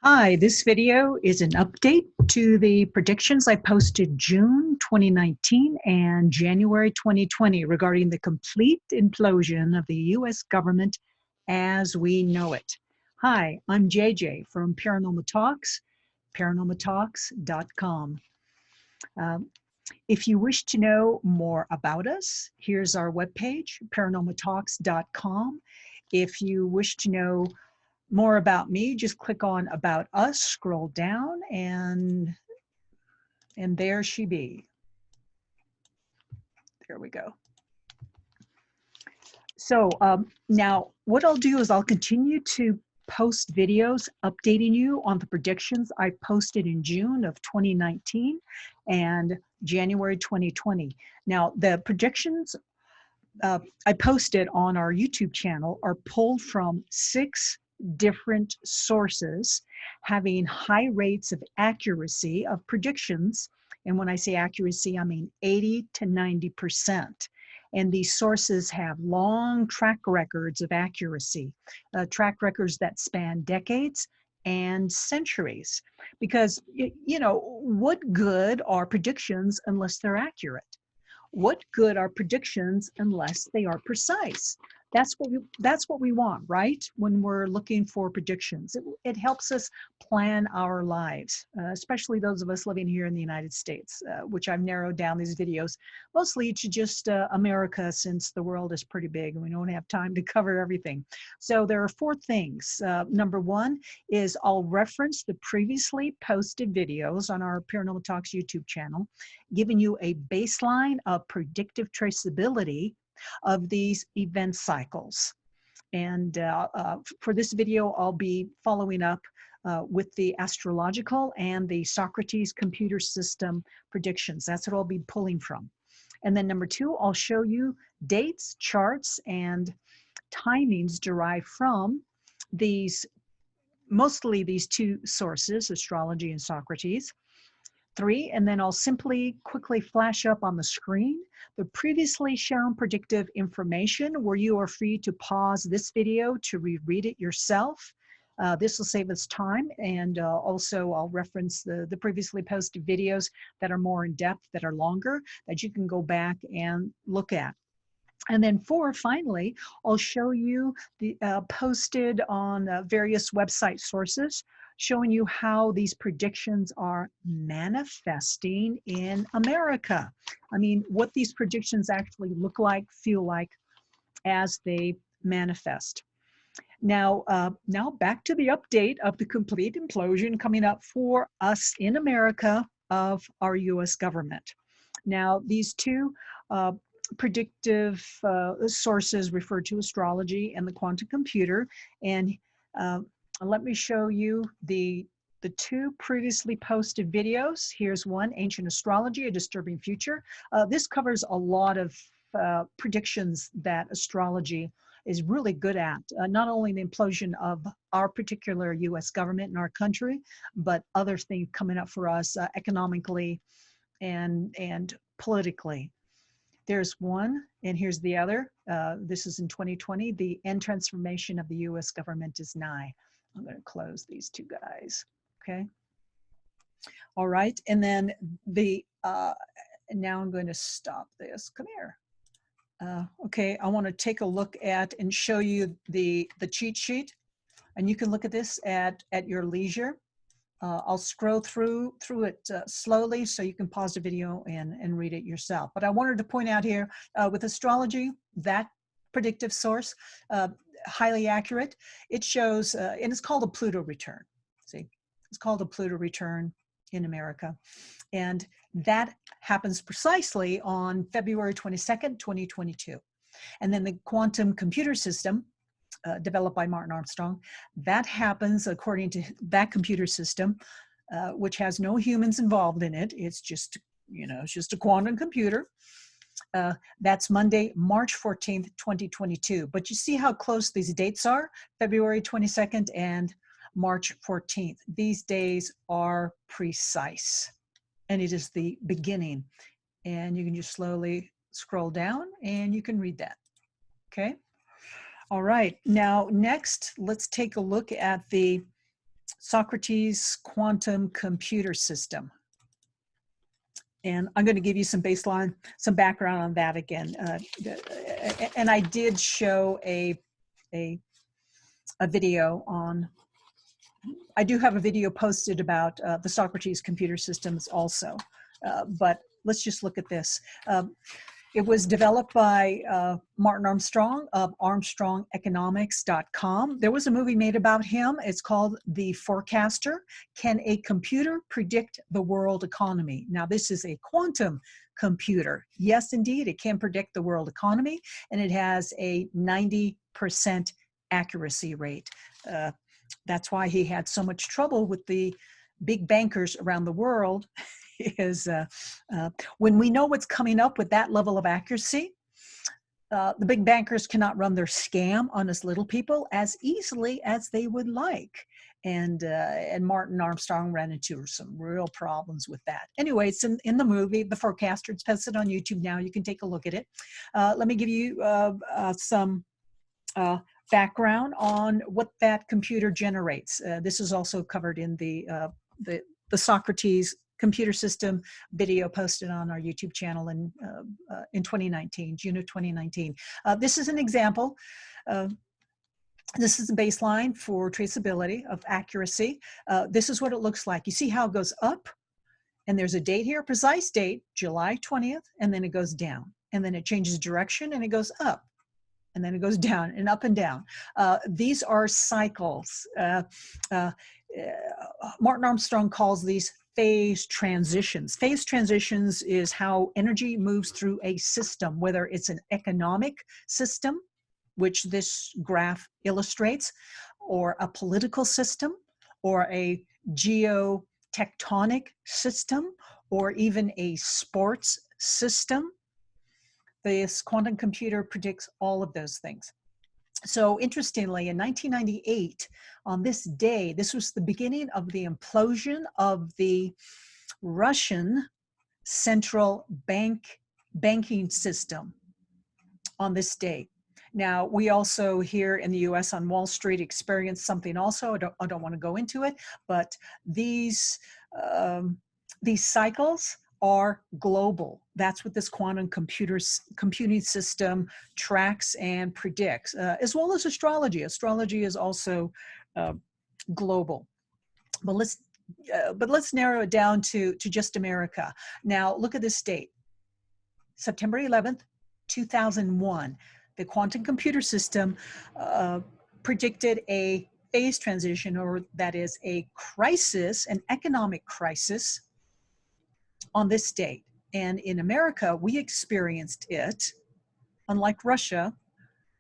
Hi, this video is an update to the predictions I posted June 2019 and January 2020 regarding the complete implosion of the U.S. government as we know it. Hi, I'm JJ from Paranormal Talks, paranormaltalks.com. If you wish to know more about us, here's our webpage, paranormaltalks.com. If you wish to know more about me, just click on About Us, scroll down, and there she be. There we go. So now what I'll do is I'll continue to post videos updating you on the predictions I posted in June of 2019 and January 2020. Now the predictions I posted on our YouTube channel are pulled from 6 different sources having high rates of accuracy of predictions. And when I say accuracy, I mean 80 to 90%. And these sources have long track records of accuracy, track records that span decades and centuries. Because, you know, what good are predictions unless they're accurate? What good are predictions unless they are precise? That's what we want, right? When we're looking for predictions, it helps us plan our lives, especially those of us living here in the United States, which I've narrowed down these videos mostly to just America, since the world is pretty big and we don't have time to cover everything. So there are 4 things. Number 1 is I'll reference the previously posted videos on our Paranormal Talks YouTube channel, giving you a baseline of predictive traceability of these event cycles. And for this video, I'll be following up with the astrological and the Socrates computer system predictions. That's what I'll be pulling from. And then number 2, I'll show you dates, charts, and timings derived from mostly these 2 sources, astrology and Socrates. 3, and then I'll simply quickly flash up on the screen the previously shown predictive information, where you are free to pause this video to reread it yourself. This will save us time, and also I'll reference the previously posted videos that are more in depth, that are longer, that you can go back and look at. And then 4, finally, I'll show you the posted on various website sources, showing you how these predictions are manifesting in America. I mean, what these predictions actually look like, feel like as they manifest. Now, back to the update of the complete implosion coming up for us in America of our U.S. government. Now, these 2 predictive sources refer to astrology and the quantum computer, and let me show you the 2 previously posted videos. Here's one, Ancient Astrology, A Disturbing Future. This covers a lot of predictions that astrology is really good at, not only the implosion of our particular U.S. government and our country, but other things coming up for us economically and politically. There's one, and here's the other. This is in 2020. The end transformation of the U.S. government is nigh. I'm going to close these 2 guys. Okay. All right. And then now I'm going to stop this. Come here. Okay. I want to take a look at and show you the cheat sheet, and you can look at this at your leisure. I'll scroll through it slowly, so you can pause the video and read it yourself. But I wanted to point out here with astrology, that predictive source, highly accurate. It shows, and it's called a Pluto return. See, it's called a Pluto return in America. And that happens precisely on February 22nd, 2022. And then the quantum computer system, developed by Martin Armstrong, that happens according to that computer system, which has no humans involved in it. It's just, it's just a quantum computer. That's Monday, March 14th, 2022. But you see how close these dates are, February 22nd and March 14th. These days are precise, and it is the beginning. And you can just slowly scroll down and you can read that. Okay. All right, now next, let's take a look at the Socrates quantum computer system. And I'm going to give you some baseline, some background on that again. And I did show a video on, I do have a video posted about the Socrates computer systems also, but let's just look at this. It was developed by Martin Armstrong of ArmstrongEconomics.com. There was a movie made about him. It's called The Forecaster. Can a computer predict the world economy? Now, this is a quantum computer. Yes, indeed, it can predict the world economy, and it has a 90% accuracy rate. That's why he had so much trouble with the big bankers around the world. Is when we know what's coming up with that level of accuracy, the big bankers cannot run their scam on us little people as easily as they would like. And Martin Armstrong ran into some real problems with that. Anyway, it's in the movie, The Forecaster. It's posted on YouTube now. You can take a look at it. Let me give you some background on what that computer generates. This is also covered in the Socrates computer system video posted on our YouTube channel in 2019, June of 2019. This is an example. This is a baseline for traceability of accuracy. This is what it looks like. You see how it goes up? And there's a date here, precise date, July 20th, and then it goes down. And then it changes direction and it goes up. And then it goes down and up and down. These are cycles. Martin Armstrong calls these phase transitions. Phase transitions is how energy moves through a system, whether it's an economic system, which this graph illustrates, or a political system, or a geotectonic system, or even a sports system. This quantum computer predicts all of those things. So interestingly, in 1998, on this day, this was the beginning of the implosion of the Russian central banking system on this day. Now, we also here in the U.S. on Wall Street experienced something also. I don't want to go into it, but these cycles are global. That's what this quantum computing system tracks and predicts, as well as astrology. Astrology is also global. But let's narrow it down to just America. Now, look at this date, September 11th, 2001. The quantum computer system predicted a phase transition, or that is a crisis, an economic crisis, on this date. And in America, we experienced it, unlike Russia,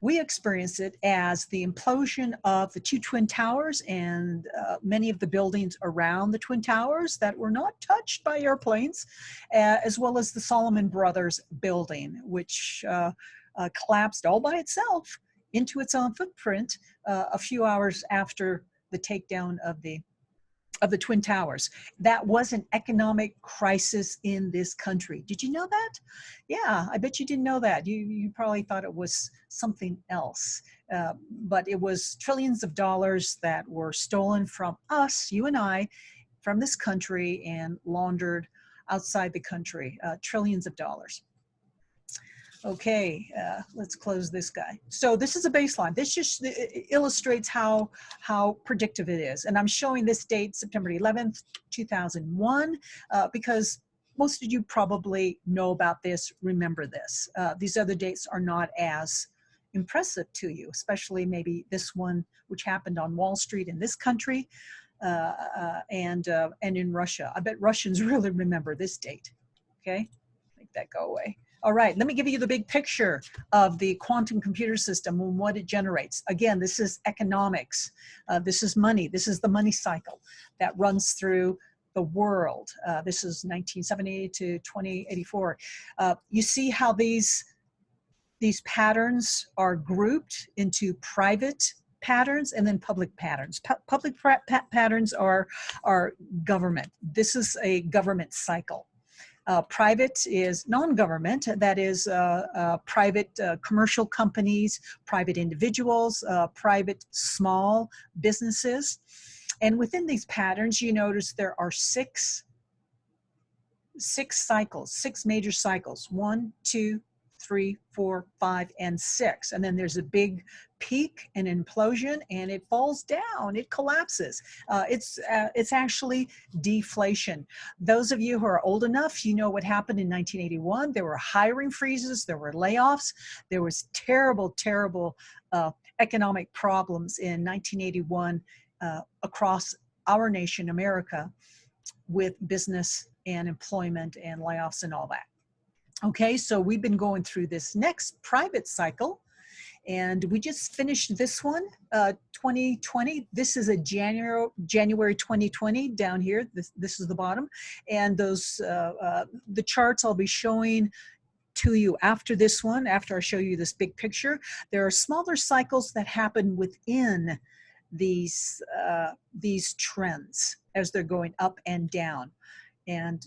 we experienced it as the implosion of the two Twin Towers and many of the buildings around the Twin Towers that were not touched by airplanes, as well as the Solomon Brothers building, which collapsed all by itself into its own footprint a few hours after the takedown of the Twin Towers. That was an economic crisis in this country. Did you know that? Yeah, I bet you didn't know that. You probably thought it was something else. But it was trillions of dollars that were stolen from us, you and I, from this country and laundered outside the country, trillions of dollars. Okay, let's close this guy. So this is a baseline. This just illustrates how predictive it is. And I'm showing this date, September 11th, 2001, because most of you probably know about this, remember this. These other dates are not as impressive to you, especially maybe this one, which happened on Wall Street in this country and in Russia. I bet Russians really remember this date, okay? Make that go away. All right, let me give you the big picture of the quantum computer system and what it generates. Again, this is economics. This is money. This is the money cycle that runs through the world. This is 1970 to 2084. You see how these patterns are grouped into private patterns and then public patterns. Public patterns are government. This is a government cycle. Private is non-government, that is private commercial companies, private individuals, private small businesses. And within these patterns, you notice there are six cycles, six major cycles: 1, 2, 3, 4, 5, and 6. And then there's a big peak, an implosion, and it falls down, it collapses. It's actually deflation. Those of you who are old enough, you know what happened in 1981. There were hiring freezes, there were layoffs, there was terrible, terrible economic problems in 1981 across our nation, America, with business and employment and layoffs and all that. Okay, so we've been going through this next private cycle, and we just finished this one, 2020. This is a January 2020 down here. This is the bottom, and those the charts I'll be showing to you after this one, after I show you this big picture. There are smaller cycles that happen within these trends as they're going up and down. And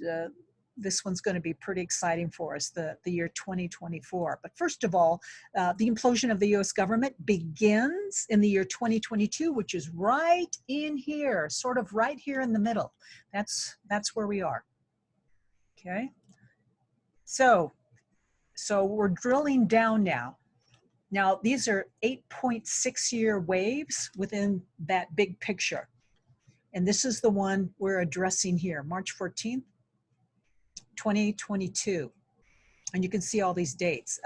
this one's going to be pretty exciting for us, the year 2024. But first of all, the implosion of the U.S. government begins in the year 2022, which is right in here, sort of right here in the middle. That's where we are. Okay. So we're drilling down now. Now, these are 8.6-year waves within that big picture. And this is the one we're addressing here, March 14th, 2022. And you can see all these dates.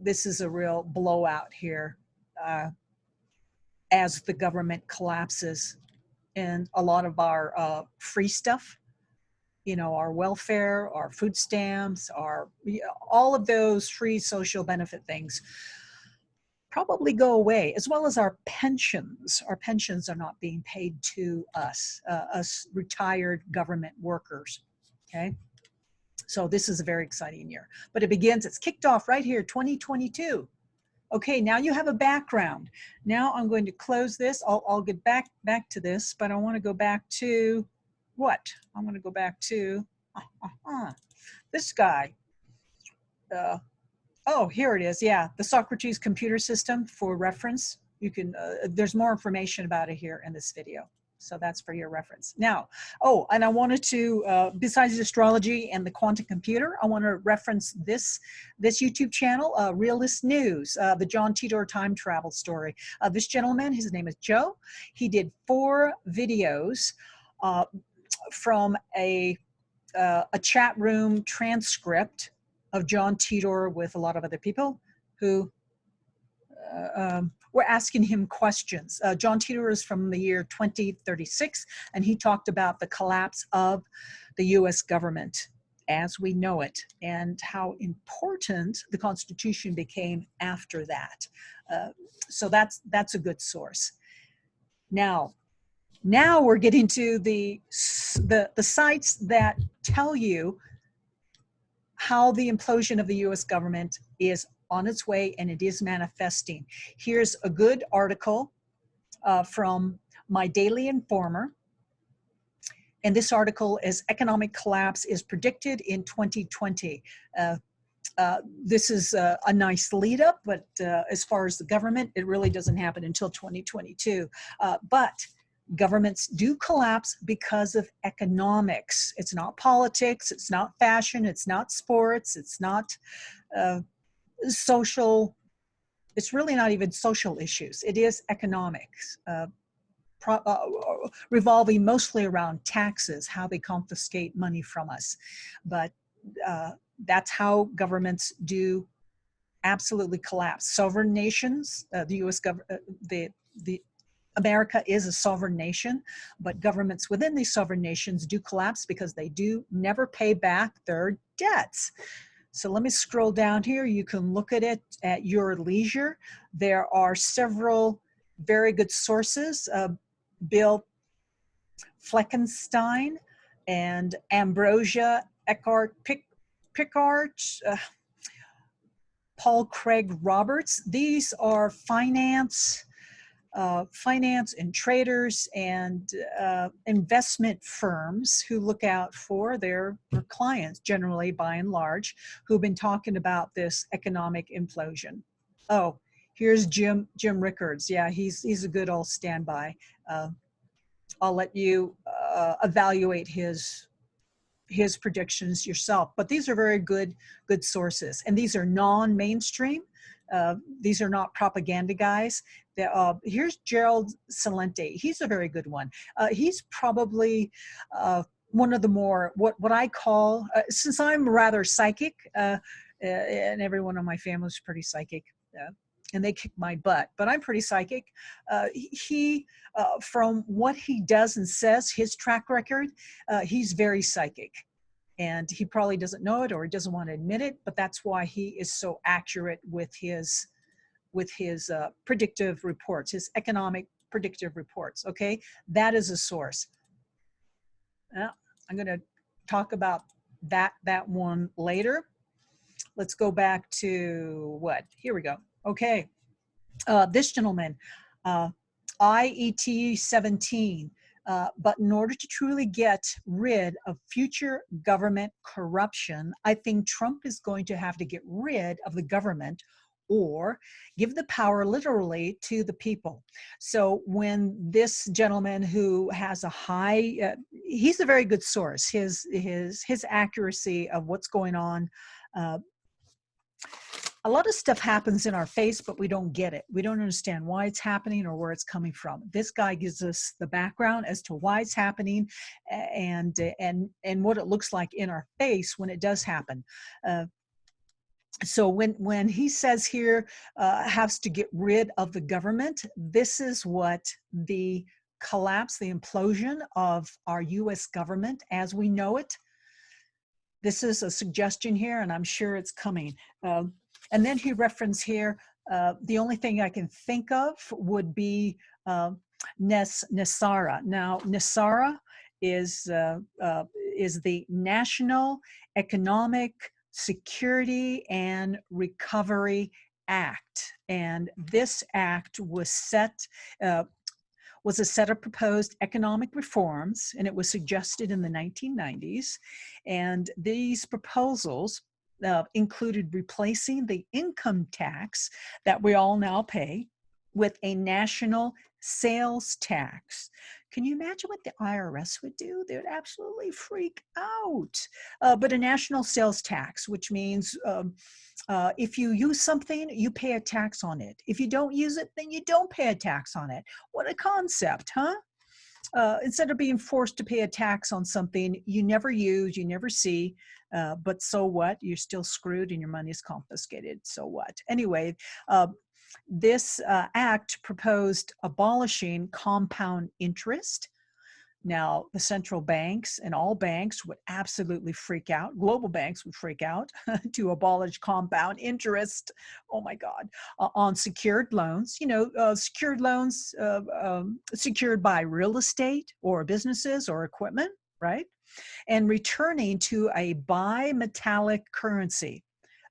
This is a real blowout here as the government collapses and a lot of our free stuff, you know, our welfare, our food stamps, all of those free social benefit things probably go away, as well as our pensions. Our pensions are not being paid to us, us retired government workers, okay? So this is a very exciting year. But it's kicked off right here, 2022. Okay, now you have a background. Now I'm going to close this. I'll get back to this, but I want to go back to what? I want to go back to this guy. Oh, here it is. Yeah, the Socrates computer system for reference. You can, there's more information about it here in this video. So that's for your reference. Now, oh, and I wanted to, besides astrology and the quantum computer, I want to reference this YouTube channel, Realist News, the John Titor time travel story. This gentleman, his name is Joe. He did 4 videos from a chat room transcript of John Titor with a lot of other people who were asking him questions. John Titor is from the year 2036, and he talked about the collapse of the U.S. government as we know it and how important the Constitution became after that. So that's a good source. Now we're getting to the sites that tell you how the implosion of the U.S. government is on its way and it is manifesting. Here's a good article from my Daily Informer. And this article is Economic Collapse is Predicted in 2020. This is a nice lead up, but as far as the government, it really doesn't happen until 2022. But governments do collapse because of economics. It's not politics, it's not fashion, it's not sports, it's not social, it's really not even social issues. It is economics, revolving mostly around taxes, how they confiscate money from us. But that's how governments do absolutely collapse. Sovereign nations, the U.S. government, America is a sovereign nation, but governments within these sovereign nations do collapse because they do never pay back their debts. So let me scroll down here. You can look at it at your leisure. There are several very good sources. Bill Fleckenstein and Ambrosia Eckhart Pickard, Paul Craig Roberts. These are finance and traders and investment firms who look out for their clients, generally by and large, who've been talking about this economic implosion. Oh, here's Jim Rickards. Yeah, he's a good old standby. I'll let you evaluate his predictions yourself. But these are very good sources, and these are non-mainstream. These are not propaganda guys. Here's Gerald Celente. He's a very good one. He's probably one of the more what I call, since I'm rather psychic, and everyone in my family is pretty psychic. And they kick my butt, but I'm pretty psychic. From what he does and says, his track record, he's very psychic. And he probably doesn't know it, or he doesn't want to admit it, but that's why he is so accurate with his predictive reports, his economic predictive reports. Okay, that is a source. I'm going to talk about that one later. Let's go back to what? Here we go. Okay, this gentleman, IET 17. But in order to truly get rid of future government corruption, I think Trump is going to have to get rid of the government, or give the power literally to the people. So when this gentleman, who has a high, he's a very good source, his accuracy of what's going on. A lot of stuff happens in our face, but we don't get it. We don't understand why it's happening or where it's coming from. This guy gives us the background as to why it's happening, and what it looks like in our face when it does happen. So when he says here, has to get rid of the government, this is what the collapse, the implosion of our U.S. government as we know it. This is a suggestion here, and I'm sure it's coming. And then he referenced here, the only thing I can think of would be NESARA. Now, NESARA is the National Economic Security and Recovery Act. And this act was a set of proposed economic reforms, and it was suggested in the 1990s. And these proposals included replacing the income tax that we all now pay with a national sales tax. Can you imagine what the IRS would do? They would absolutely freak out. But a national sales tax, which means if you use something, you pay a tax on it. If you don't use it, then you don't pay a tax on it. What a concept, huh? Instead of being forced to pay a tax on something you never use, you never see, but so what? You're still screwed and your money is confiscated. So what? Anyway, this act proposed abolishing compound interest. Now, the central banks and all banks would absolutely freak out. Global banks would freak out to abolish compound interest. Oh my God. On secured loans, secured loans secured by real estate or businesses or equipment, right? And returning to a bimetallic currency,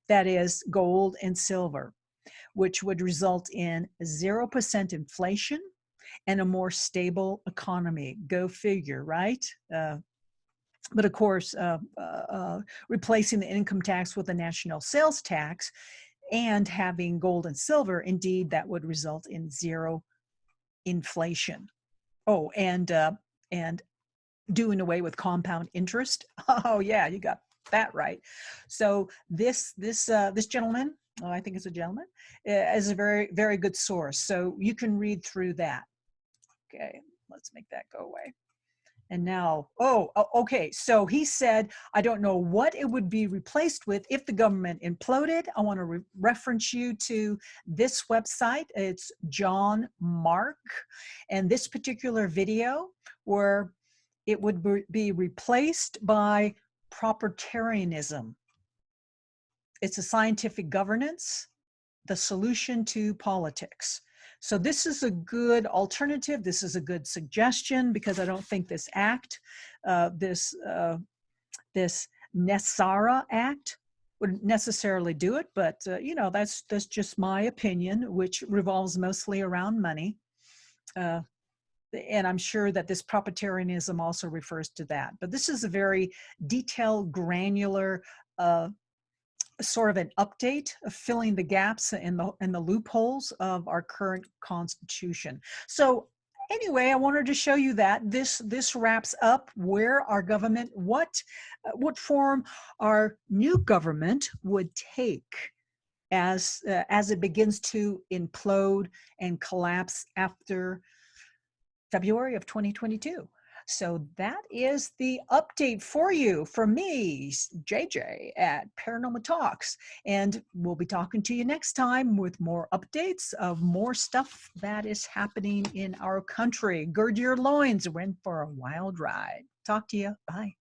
that is gold and silver, which would result in 0% inflation and a more stable economy. Go figure, right? But of course, replacing the income tax with a national sales tax and having gold and silver, indeed, that would result in zero inflation. Oh, and doing away with compound interest. Oh yeah, you got that right. So this gentleman, oh, I think it's a gentleman, is a very, very good source. So you can read through that. Okay, let's make that go away. And now, okay, so he said, I don't know what it would be replaced with if the government imploded. I want to reference you to this website. It's John Mark, and this particular video where it would be replaced by proprietarianism. It's a scientific governance, the solution to politics. So this is a good alternative. This is a good suggestion, because I don't think this act, this NESARA Act, would necessarily do it. But that's just my opinion, which revolves mostly around money. And I'm sure that this proprietarianism also refers to that. But this is a very detailed, granular sort of an update of filling the gaps and the loopholes of our current Constitution. So anyway, I wanted to show you that this wraps up where our government, what form our new government would take as it begins to implode and collapse after February of 2022. So that is the update for you from me, JJ at Paranormal Talks. And we'll be talking to you next time with more updates of more stuff that is happening in our country. Gird your loins, we're in for a wild ride. Talk to you. Bye.